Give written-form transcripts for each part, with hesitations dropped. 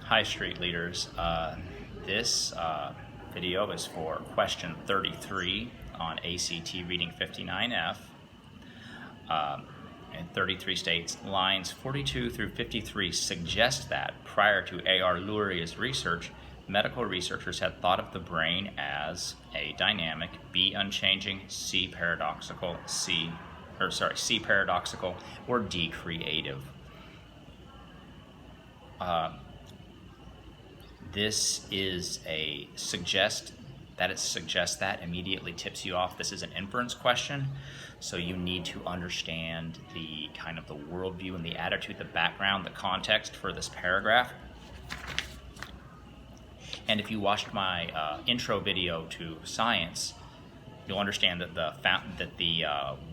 Hi, street leaders. This video is for question 33 on ACT Reading 59F. And 33 states, lines 42 through 53 suggest that prior to A.R. Luria's research, medical researchers had thought of the brain as A, dynamic, B, unchanging, C, paradoxical, C paradoxical, or D, creative. This is a suggests that immediately tips you off. This is an inference question, so you need to understand the kind of the worldview and the attitude, the background, the context for this paragraph. And if you watched my intro video to science, you'll understand that the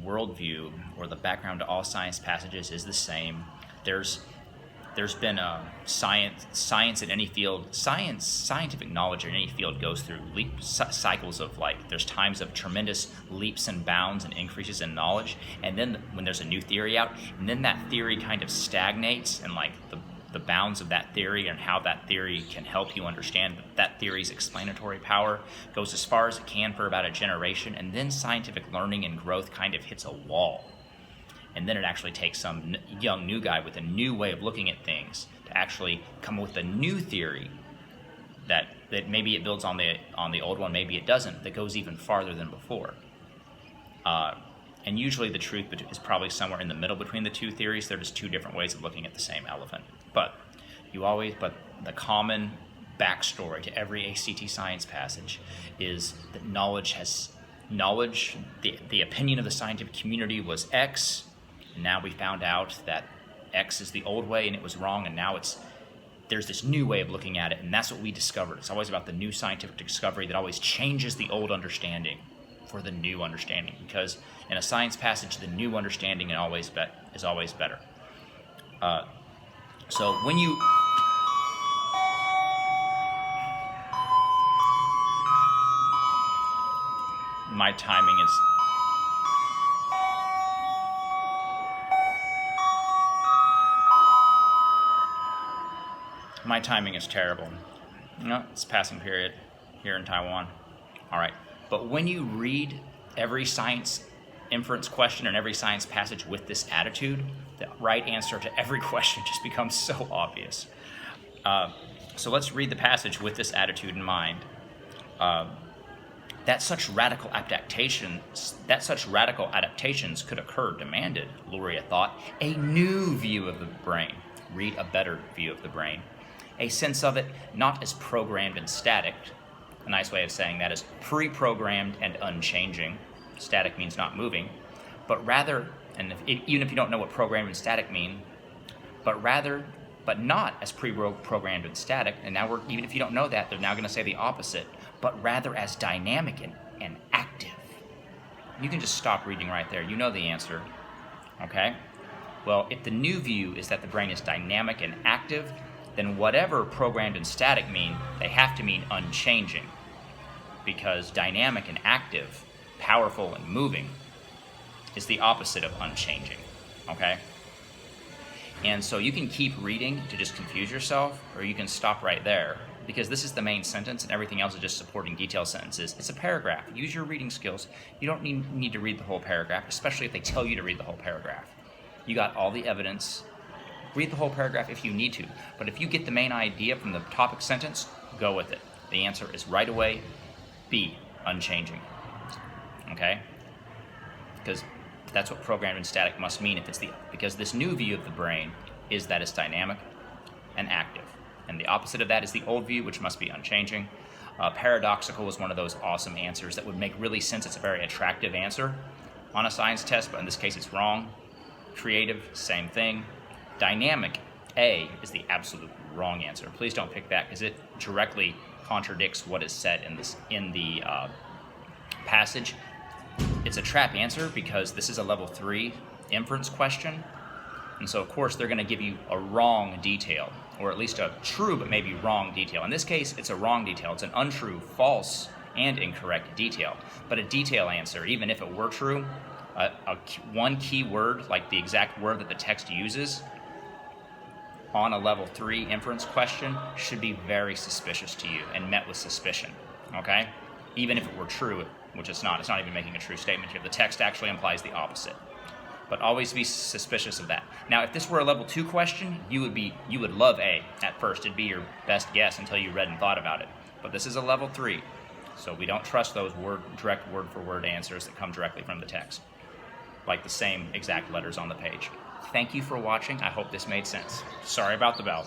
worldview or the background to all science passages is the same. There's been science in any field, scientific knowledge in any field goes through cycles of, like, there's times of tremendous leaps and bounds and increases in knowledge, and then when there's a new theory out, and then that theory kind of stagnates, and like the bounds of that theory and how that theory can help you understand that theory's explanatory power goes as far as it can for about a generation, and then scientific learning and growth kind of hits a wall. And then it actually takes some young new guy with a new way of looking at things to actually come up with a new theory that maybe it builds on the old one, maybe it doesn't, that goes even farther than before. And usually the truth is probably somewhere in the middle between the two theories. They're just two different ways of looking at the same elephant. But the common backstory to every ACT science passage is that the opinion of the scientific community was X. And now we found out that X is the old way and it was wrong, and now there's this new way of looking at it, and that's what we discovered. It's always about the new scientific discovery that always changes the old understanding for the new understanding, because in a science passage, the new understanding is always better. So when you... My timing is... My timing is terrible. No, it's passing period here in Taiwan. All right. But when you read every science inference question and every science passage with this attitude, the right answer to every question just becomes so obvious. So let's read the passage with this attitude in mind. That such radical adaptations could occur demanded, Luria thought, a new view of the brain. Read a better view of the brain. A sense of it not as programmed and static. A nice way of saying that is pre-programmed and unchanging. Static means not moving. But rather, and even if you don't know what programmed and static mean, but not as pre-programmed and static, and now even if you don't know that, they're now going to say the opposite, but rather as dynamic and active. You can just stop reading right there. You know the answer, okay? Well, if the new view is that the brain is dynamic and active, then whatever programmed and static mean, they have to mean unchanging, because dynamic and active, powerful and moving, is the opposite of unchanging, okay? And so you can keep reading to just confuse yourself, or you can stop right there, because this is the main sentence and everything else is just supporting detail sentences. It's a paragraph. Use your reading skills. You don't need to read the whole paragraph, especially if they tell you to read the whole paragraph. You got all the evidence. Read the whole paragraph if you need to. But if you get the main idea from the topic sentence, go with it. The answer is right away B, unchanging. Okay? Because that's what programmed and static must mean because this new view of the brain is that it's dynamic and active. And the opposite of that is the old view, which must be unchanging. Paradoxical is one of those awesome answers that would make really sense. It's a very attractive answer on a science test, but in this case it's wrong. Creative, same thing. Dynamic, A, is the absolute wrong answer. Please don't pick that, because it directly contradicts what is said in the passage. It's a trap answer because this is a level 3 inference question, and so of course they're going to give you a wrong detail, or at least a true but maybe wrong detail. In this case, it's a wrong detail. It's an untrue, false, and incorrect detail. But a detail answer, even if it were true, one key word, like the exact word that the text uses, on a level 3 inference question should be very suspicious to you and met with suspicion, okay? Even if it were true, which it's not even making a true statement here. The text actually implies the opposite. But always be suspicious of that. Now, if this were a level 2 question, you would love A at first. It'd be your best guess until you read and thought about it. But this is a level 3, so we don't trust those direct word-for-word answers that come directly from the text, like the same exact letters on the page. Thank you for watching. I hope this made sense. Sorry about the bell.